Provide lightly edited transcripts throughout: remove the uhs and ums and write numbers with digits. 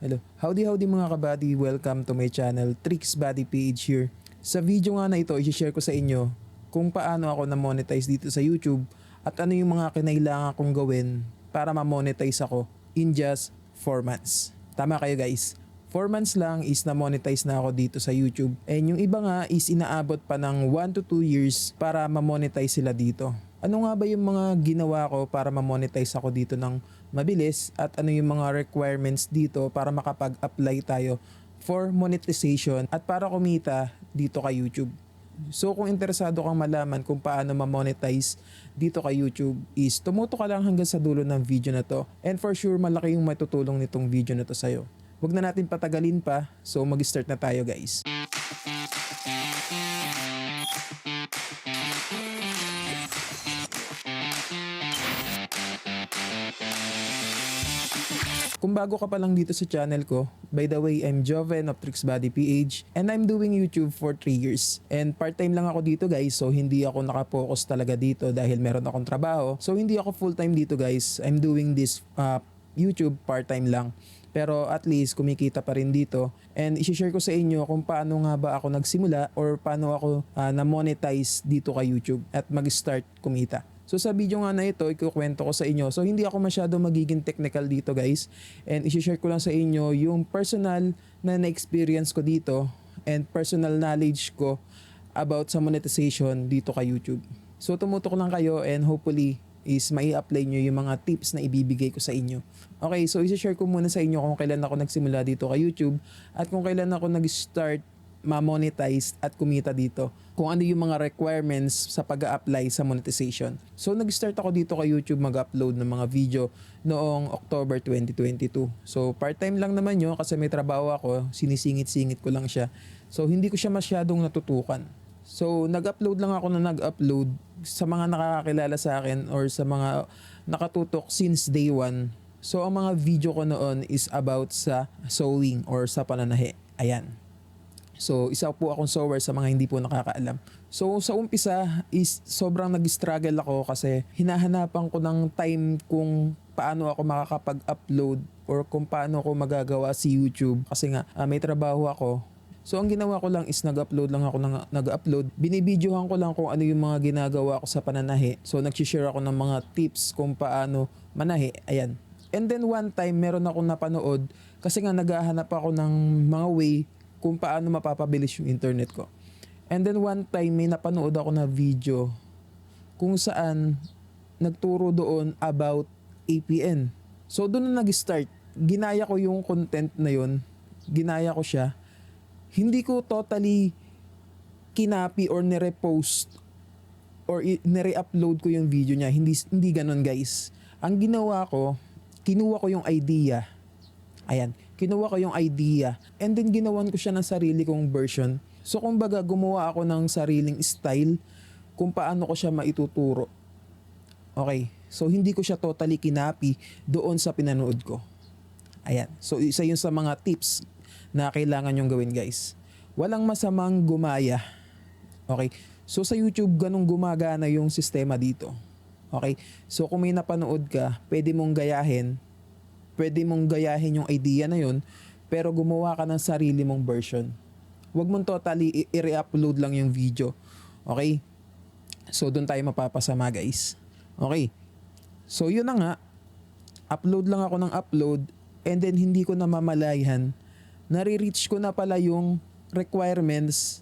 Hello, howdy mga kabady, welcome to my channel, Tricks Body PH here. Sa video nga na ito, i-share ko sa inyo kung paano ako na-monetize dito sa YouTube at ano yung mga kinailangan kong gawin para ma-monetize ako in just 4 months. Tama kayo guys, 4 months lang is na-monetize na ako dito sa YouTube. And yung iba nga is inaabot pa ng 1 to 2 years para ma-monetize sila dito. Ano nga ba yung mga ginawa ko para ma-monetize ako dito ng mabilis at ano yung mga requirements dito para makapag-apply tayo for monetization at para kumita dito kay YouTube. So kung interesado kang malaman kung paano ma-monetize dito kay YouTube is tumuto ka lang hanggang sa dulo ng video na to and for sure malaki yung matutulong nitong video na to sa'yo. Huwag na natin patagalin pa, so mag-start na tayo guys. Kung bago ka pa lang dito sa channel ko, by the way, I'm Joven of Tricks Body PH and I'm doing YouTube for 3 years. And part-time lang ako dito guys, so hindi ako nakapokus talaga dito dahil meron akong trabaho. So hindi ako full-time dito guys, I'm doing this YouTube part-time lang. Pero at least kumikita pa rin dito and i-share ko sa inyo kung paano nga ba ako nagsimula or paano ako na-monetize dito kay YouTube at mag-start kumita. So sa video nga na ito, ikukwento ko sa inyo. So hindi ako masyado magiging technical dito guys. And i-share ko lang sa inyo yung personal na experience ko dito and personal knowledge ko about sa monetization dito kay YouTube. So tumutok lang kayo and hopefully is mai-apply nyo yung mga tips na ibibigay ko sa inyo. Okay, so i-share ko muna sa inyo kung kailan ako nagsimula dito kay YouTube at kung kailan ako nag-start ma-monetize at kumita dito. Kung ano yung mga requirements sa pag-a-apply sa monetization. So nag-start ako dito kay YouTube mag-upload ng mga video noong October 2022. So part-time lang naman yun kasi may trabaho ako, sinisingit-singit ko lang siya. So hindi ko siya masyadong natutukan. So nag-upload lang ako na nag-upload sa mga nakakakilala sa akin or sa mga nakatutok since day one. So ang mga video ko noon is about sa sewing or sa pananahi. Ayan. So, isa po akong sewer sa mga hindi po nakakaalam. So, sa umpisa is sobrang nag-struggle ako kasi hinahanapan ko ng time kung paano ako makakapag-upload or kung paano ako magagawa si YouTube kasi nga may trabaho ako. So, ang ginawa ko lang is nag-upload lang ako ng nag-upload. Binibidyohan ko lang kung ano yung mga ginagawa ko sa pananahi. So, nag-share ako ng mga tips kung paano manahi. Ayan. And then one time, meron akong napanood kasi nga naghahanap ako ng mga way kung paano mapapabilis yung internet ko. And then one time may napanood ako na video kung saan nagturo doon about APN. So doon na nag-start. Ginaya ko yung content na yun. Ginaya ko siya. Hindi ko totally kinapi or nire-post or nire-upload ko yung video niya. Hindi ganun guys. Ang ginawa ko, kinuha ko yung idea. Ayan, kinuha ko yung idea and then ginawan ko siya ng sarili kong version. So kumbaga gumawa ako ng sariling style kung paano ko siya maituturo. Okay, so hindi ko siya totally kinapi doon sa pinanood ko. Ayan, so isa yun sa mga tips na kailangan nyong gawin guys. Walang masamang gumaya. Okay, so sa YouTube ganun gumagana yung sistema dito. Okay, so kung may napanood ka, pwede mong gayahin yung idea na yun, pero gumawa ka ng sarili mong version. Huwag mong totally i-re-upload lang yung video. Okay? So, doon tayo mapapasama guys. Okay. So, yun na nga. Upload lang ako ng upload and then hindi ko namamalayan. Nare-reach ko na pala yung requirements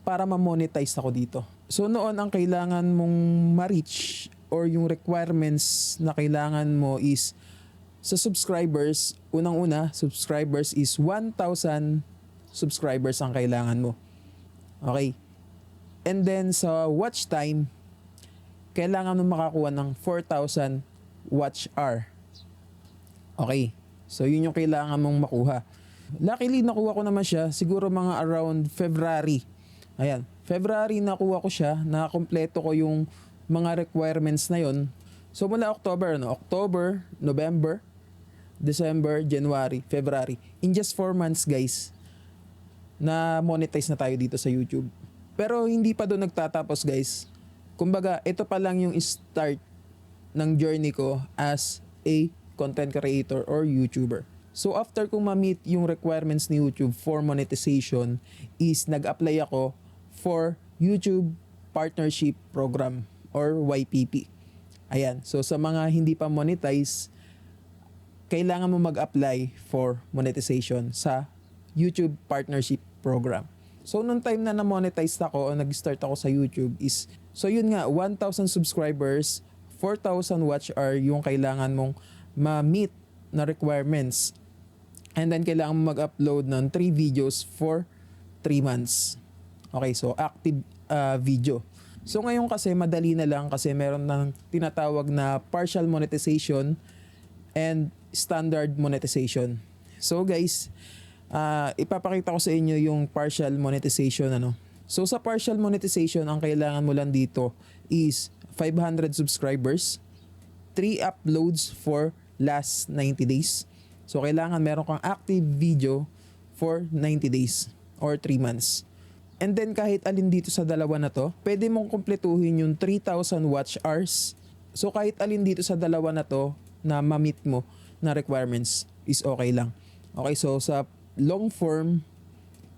para ma-monetize ako dito. So, noon ang kailangan mong ma-reach or yung requirements na kailangan mo is sa subscribers, unang-una, subscribers is 1,000 subscribers ang kailangan mo. Okay. And then sa watch time, kailangan mo makakuha ng 4,000 watch hour. Okay. So yun yung kailangan mong makuha. Luckily nakuha ko naman siya, siguro mga around February. Ayan. February nakuha ko siya, nakakompleto ko yung mga requirements na yon. So mula October, October, November, December, January, February. In just 4 months guys, na monetize na tayo dito sa YouTube. Pero hindi pa doon nagtatapos guys. Kumbaga, ito pa lang yung start ng journey ko as a content creator or YouTuber. So after kong ma-meet yung requirements ni YouTube for monetization is nag-apply ako for YouTube Partnership Program or YPP. Ayan. So sa mga hindi pa monetize, kailangan mo mag-apply for monetization sa YouTube Partnership Program. So nung time na na-monetize ako o nag-start ako sa YouTube is, so yun nga, 1,000 subscribers, 4,000 watch hour yung kailangan mong ma-meet na requirements. And then kailangan mo mag-upload ng 3 videos for 3 months. Okay, so active video. So ngayon kasi madali na lang kasi meron ng tinatawag na partial monetization and standard monetization. So guys, ipapakita ko sa inyo yung partial monetization ano. So sa partial monetization, ang kailangan mo lang dito is 500 subscribers, 3 uploads for last 90 days. So kailangan meron kang active video for 90 days or 3 months. And then kahit alin dito sa dalawa na to, pwede mong kumpletuhin yung 3,000 watch hours. So kahit alin dito sa dalawa na to na ma-meet mo na requirements is okay lang. Okay, so sa long form,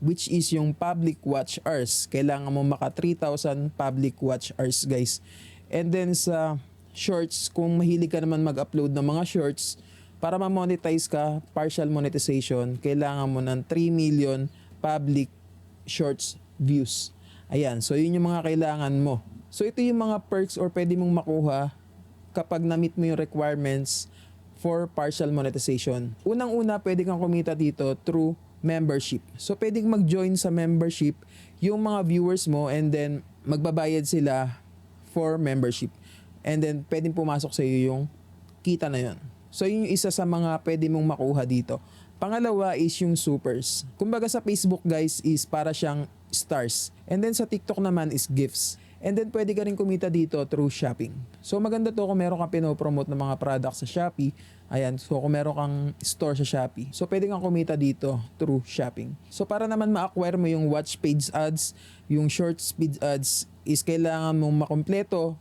which is yung public watch hours, kailangan mo maka 3,000 public watch hours guys. And then sa shorts, kung mahilig ka naman mag-upload ng mga shorts, para ma-monetize ka, partial monetization, kailangan mo ng 3 million public shorts views. Ayan, so yun yung mga kailangan mo. So ito yung mga perks or pwede mong makuha kapag na-meet mo yung requirements for partial monetization. Unang-una, pwede kang kumita dito through membership. So pwedeng mag-join sa membership yung mga viewers mo and then magbabayad sila for membership. And then pwedeng pumasok sa iyo yung kita na yun. So yun yung isa sa mga pwede mong makuha dito. Pangalawa is yung supers. Kumbaga sa Facebook guys is para siyang stars. And then sa TikTok naman is gifts. And then pwede ka rin kumita dito through shopping. So maganda to kung meron kang pinopromote ng mga products sa Shopee. Ayan, so kung meron kang store sa Shopee. So pwede kang kumita dito through shopping. So para naman ma-acquire mo yung watch page ads, yung short speed ads, is kailangan mong makompleto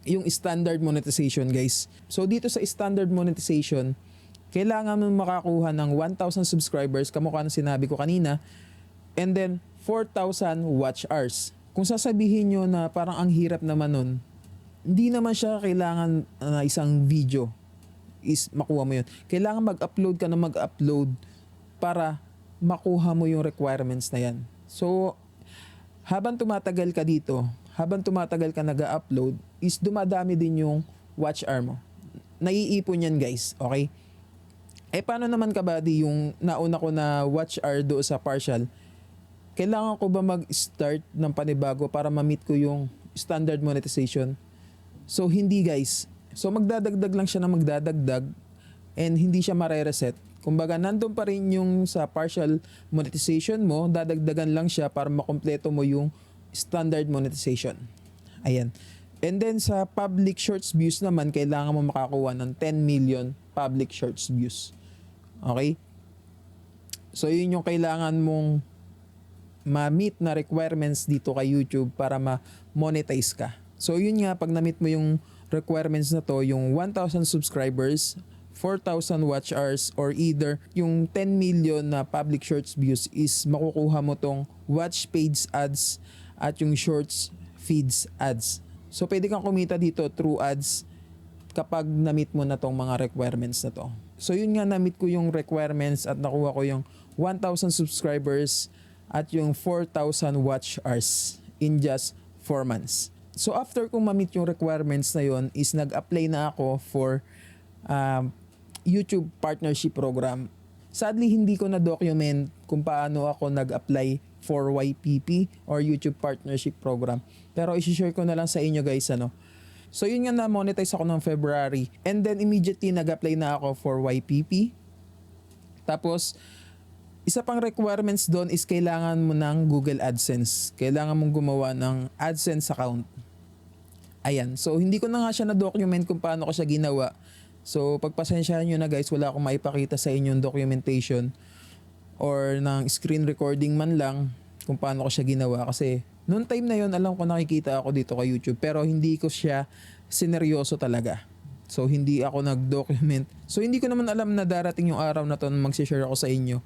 yung standard monetization guys. So dito sa standard monetization, kailangan mong makakuha ng 1,000 subscribers, kamukha ng sinabi ko kanina, and then 4,000 watch hours. Kung sasabihin nyo na parang ang hirap naman nun, hindi naman siya kailangan na isang video is makuha mo yun. Kailangan mag-upload ka na mag-upload para makuha mo yung requirements na yan. So, habang tumatagal ka dito, habang tumatagal ka nag-upload, is dumadami din yung watch hour mo. Naiipon yan guys, okay? Eh paano naman kabady yung nauna ko na watch hour do sa partial? Kailangan ko ba mag-start ng panibago para ma-meet ko yung standard monetization? So hindi guys. So magdadagdag lang siya na magdadagdag and hindi siya mare-reset. Kumbaga nandun pa rin yung sa partial monetization mo, dadagdagan lang siya para makompleto mo yung standard monetization. Ayan. And then sa public shorts views naman, kailangan mo makakuha ng 10 million public shorts views. Okay? So yun yung kailangan mong ma-meet na requirements dito kay YouTube para ma-monetize ka. So yun nga, pag na-meet mo yung requirements na to, yung 1,000 subscribers, 4,000 watch hours, or either yung 10 million na public shorts views is makukuha mo tong watch page ads at yung shorts feeds ads. So pwede kang kumita dito through ads kapag na-meet mo na tong mga requirements na to. So yun nga, na-meet ko yung requirements at nakuha ko yung 1,000 subscribers at yung 4,000 watch hours in just 4 months. So after kong ma-meet yung requirements na yon is nag-apply na ako for YouTube Partnership Program. Sadly, hindi ko na-document kung paano ako nag-apply for YPP or YouTube Partnership Program. Pero isi-share ko na lang sa inyo guys ano. So yun nga, na-monetize ako ng February and then immediately nag-apply na ako for YPP. Tapos isa pang requirements doon is kailangan mo ng Google AdSense. Kailangan mong gumawa ng AdSense account. Ayan. So hindi ko na nga siya na-document kung paano ko siya ginawa. So pagpasensyahan nyo na guys, wala akong maipakita sa inyong documentation or ng screen recording man lang kung paano ko siya ginawa. Kasi noong time na yon alam ko nakikita ako dito kay YouTube pero hindi ko siya sineryoso talaga. So hindi ako nag-document. So hindi ko naman alam na darating yung araw na to na mag-share ako sa inyo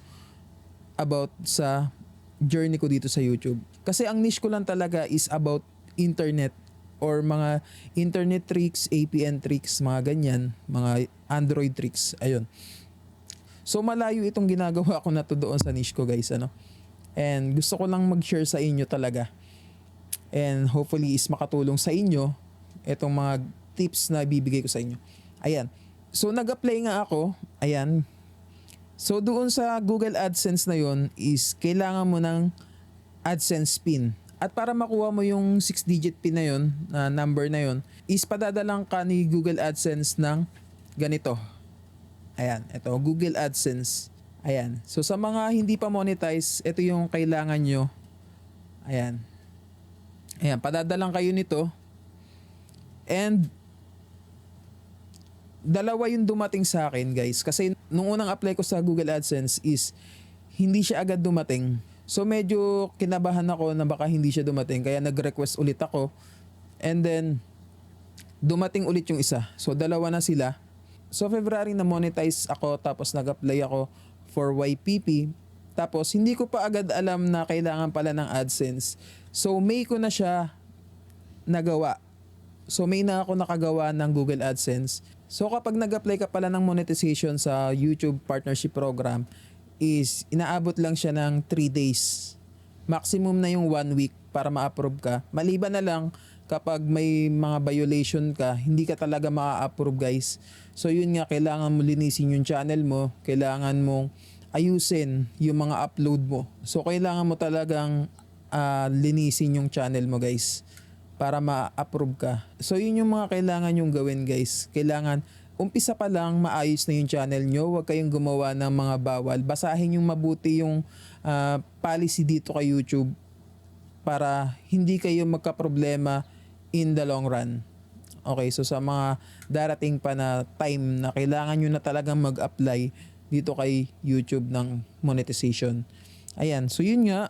about sa journey ko dito sa YouTube. Kasi ang niche ko lang talaga is about internet or mga internet tricks, APN tricks, mga ganyan, mga Android tricks. Ayun. So malayo itong ginagawa ko na to doon sa niche ko, guys, ano. And gusto ko lang mag-share sa inyo talaga. And hopefully is makatulong sa inyo itong mga tips na bibigay ko sa inyo. Ayan. So nag-apply nga ako. Ayan. So doon sa Google AdSense na yon is kailangan mo ng AdSense PIN. At para makuha mo yung 6-digit PIN na yon, na number na yon, is padadalang ka ni Google AdSense ng ganito. Ayan, ito, Google AdSense. Ayan. So sa mga hindi pa monetize, ito yung kailangan nyo. Ayan. Ayan, padadalang kayo nito. And dalawa yung dumating sa akin, guys. Kasi nung unang apply ko sa Google AdSense is hindi siya agad dumating. So medyo kinabahan ako na baka hindi siya dumating. Kaya nag-request ulit ako. And then dumating ulit yung isa. So dalawa na sila. So February na monetize ako, tapos nag-apply ako for YPP. Tapos hindi ko pa agad alam na kailangan pala ng AdSense. So May ko na siya nagawa. So May na ako nakagawa ng Google AdSense. So kapag nag-apply ka pala ng monetization sa YouTube Partnership Program is inaabot lang siya ng 3 days. Maximum na yung 1 week para ma-approve ka. Maliban na lang kapag may mga violation ka, hindi ka talaga ma-approve, guys. So yun nga, kailangan mo linisin yung channel mo, kailangan mong ayusin yung mga upload mo. So kailangan mo talagang linisin yung channel mo, guys, para ma-approve ka. So yun yung mga kailangan yung gawin, guys. Kailangan umpisa pa lang maayos na yung channel nyo. Huwag kayong gumawa ng mga bawal. Basahin yung mabuti yung policy dito kay YouTube para hindi kayo magka-problema in the long run. Okay, so sa mga darating pa na time na kailangan nyo na talagang mag-apply dito kay YouTube ng monetization. Ayan, so yun nga,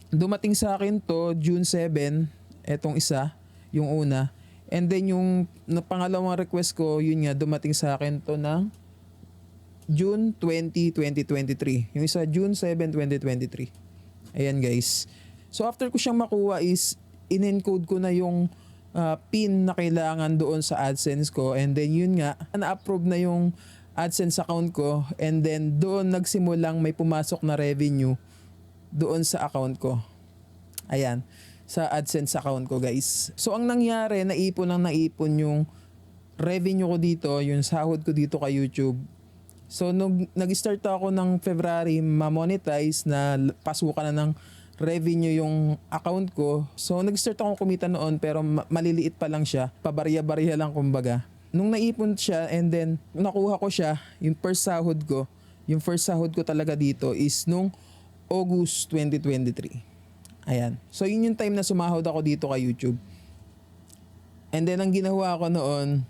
dumating sa akin to June 7, etong isa, yung una. And then yung pangalawang request ko, yun nga, dumating sa akin to ng June 20, 2023. Yung isa, June 7, 2023. Ayan, guys. So after ko siyang makuha is in-encode ko na yung PIN na kailangan doon sa AdSense ko. And then yun nga, na-approve na yung AdSense account ko. And then doon nagsimulang may pumasok na revenue doon sa account ko. Ayan, sa AdSense account ko, guys. So ang nangyari, naipon yung revenue ko dito, yung sahod ko dito kay YouTube. So nung nag-start ako ng February ma-monetize na pasukan na ng revenue yung account ko. So nag-start ako kumita noon pero maliliit pa lang siya. Pabarya-barya lang kumbaga. Nung naipon siya and then nakuha ko siya, yung first sahod ko talaga dito is nung August 2023. Ayan. So yun yung time na sumahod ako dito kay YouTube. And then ang ginawa ko noon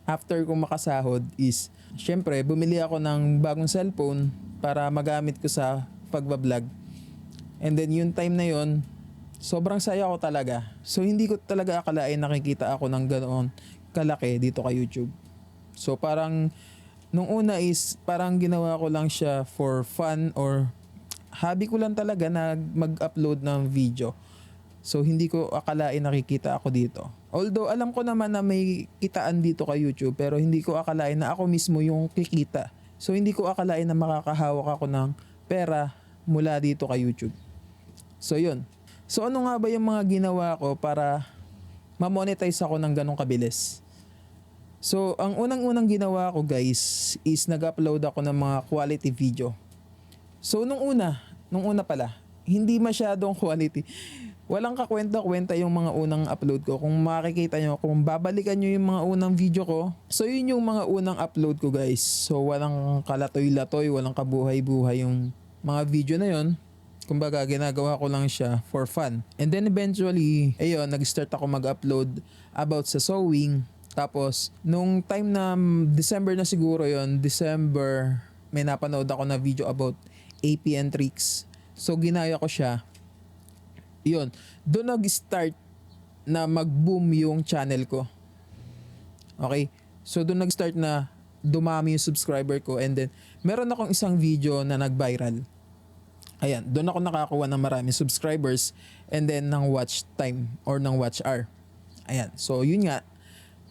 after kong makasahod is syempre bumili ako ng bagong cellphone para magamit ko sa pagbablog. And then yung time na yon, sobrang saya ko talaga. So hindi ko talaga akalain nakikita ako ng ganoon kalaki dito kay YouTube. So parang nung una is parang ginawa ko lang siya for fun or hobby ko lang talaga na mag-upload ng video. So hindi ko akalain nakikita ako dito. Although alam ko naman na may kitaan dito kay YouTube pero hindi ko akalain na ako mismo yung kikita. So hindi ko akalain na makakahawak ako ng pera mula dito kay YouTube. So yun. So ano nga ba yung mga ginawa ko para ma-monetize ako ng ganong kabilis? So ang unang-unang ginawa ko, guys, is nag-upload ako ng mga quality video. So nung una pala, hindi masyadong quality. Walang kakwenta-kwenta yung mga unang upload ko. Kung makikita nyo, kung babalikan nyo yung mga unang video ko, so yun yung mga unang upload ko, guys. So walang kalatoy-latoy, walang kabuhay-buhay yung mga video na yon. Kumbaga ginagawa ko lang siya for fun. And then eventually, ayun, nag-start ako mag-upload about sa sewing. Tapos nung time na December na siguro yon, December, may napanood ako na video about APN tricks. So ginaya ko siya. Yun, doon nag-start na mag-boom yung channel ko. Okay? So doon nag-start na dumami yung subscriber ko, and then meron akong isang video na nag-viral. Ayan, doon ako nakakuha ng maraming subscribers and then ng watch time or ng watch hour. Ayan, so yun nga,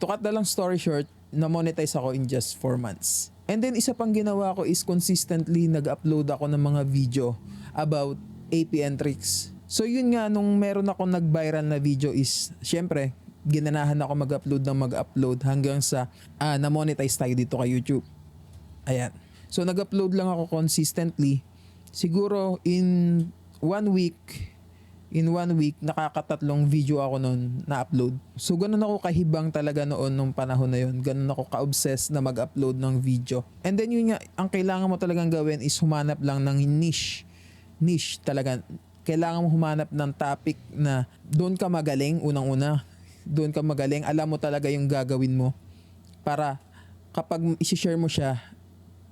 to cut the long story short, na-monetize ako in just 4 months. And then isa pang ginawa ko is consistently nag-upload ako ng mga video about APN tricks. So yun nga, nung meron ako nag-viral na video is, syempre, ginanahan ako mag-upload hanggang sa na-monetize tayo dito kay YouTube. Ayan. So nag-upload lang ako consistently. Siguro in 1 week, nakakatatlong video ako noon na-upload. So ganun ako kahibang talaga noon nung panahon na yun. Ganun ako ka-obsessed na mag-upload ng video. And then yun nga, ang kailangan mo talagang gawin is humanap lang ng niche. Niche talaga. Kailangan mo humanap ng topic na doon ka magaling, unang-una. Doon ka magaling, alam mo talaga yung gagawin mo. Para kapag isi-share mo siya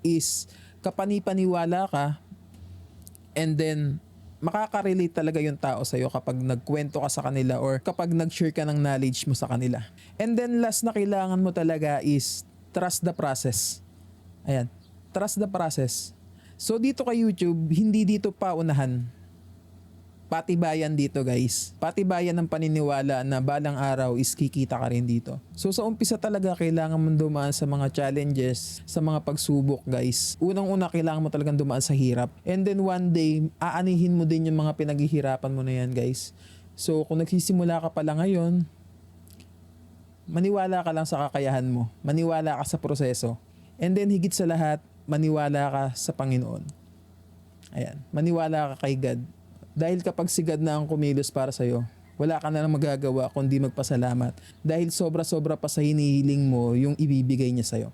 is kapanipaniwala ka, and then makaka-relate talaga yung tao sa'yo kapag nagkwento ka sa kanila or kapag nag-share ka ng knowledge mo sa kanila. And then last na kailangan mo talaga is trust the process. Ayan, trust the process. So dito kay YouTube, hindi dito paunahan. Patibayan dito guys. Patibayan ng paniniwala na balang araw is kikita ka rin dito. So sa umpisa talaga kailangan mo dumaan sa mga challenges, sa mga pagsubok guys. Unang-una kailangan mo talagang dumaan sa hirap. And then one day, aanihin mo din yung mga pinaghihirapan mo na yan guys. So kung nagsisimula ka pa lang ngayon, maniwala ka lang sa kakayahan mo. Maniwala ka sa proseso. And then higit sa lahat, maniwala ka sa Panginoon. Ayan, maniwala ka kay God. Dahil kapag si God na ang kumilos para sa'yo, wala ka na lang magagawa kundi magpasalamat. Dahil sobra-sobra pa sa hinihiling mo yung ibibigay niya sa'yo.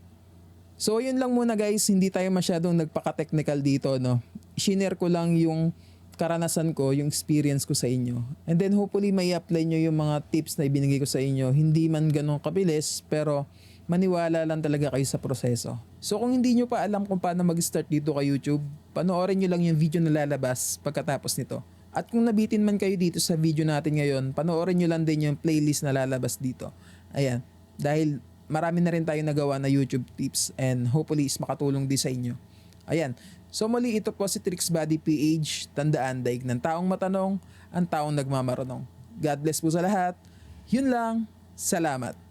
So yun lang muna guys, hindi tayo masyadong nagpaka-technical dito, no? Shinare ko lang yung karanasan ko, yung experience ko sa inyo. And then hopefully may apply nyo yung mga tips na ibinigay ko sa inyo. Hindi man ganun kabilis, pero maniwala lang talaga kayo sa proseso. So kung hindi nyo pa alam kung paano mag-start dito kay YouTube, panoorin nyo lang yung video na lalabas pagkatapos nito. At kung nabitin man kayo dito sa video natin ngayon, panoorin nyo lang din yung playlist na lalabas dito. Ayan, dahil marami na rin tayo nagawa na YouTube tips and hopefully is makatulong din sa inyo. Ayan, so muli ito po si Tricks Body PH. Tandaan, daig ng taong matanong, ang taong nagmamarunong. God bless po sa lahat. Yun lang, salamat.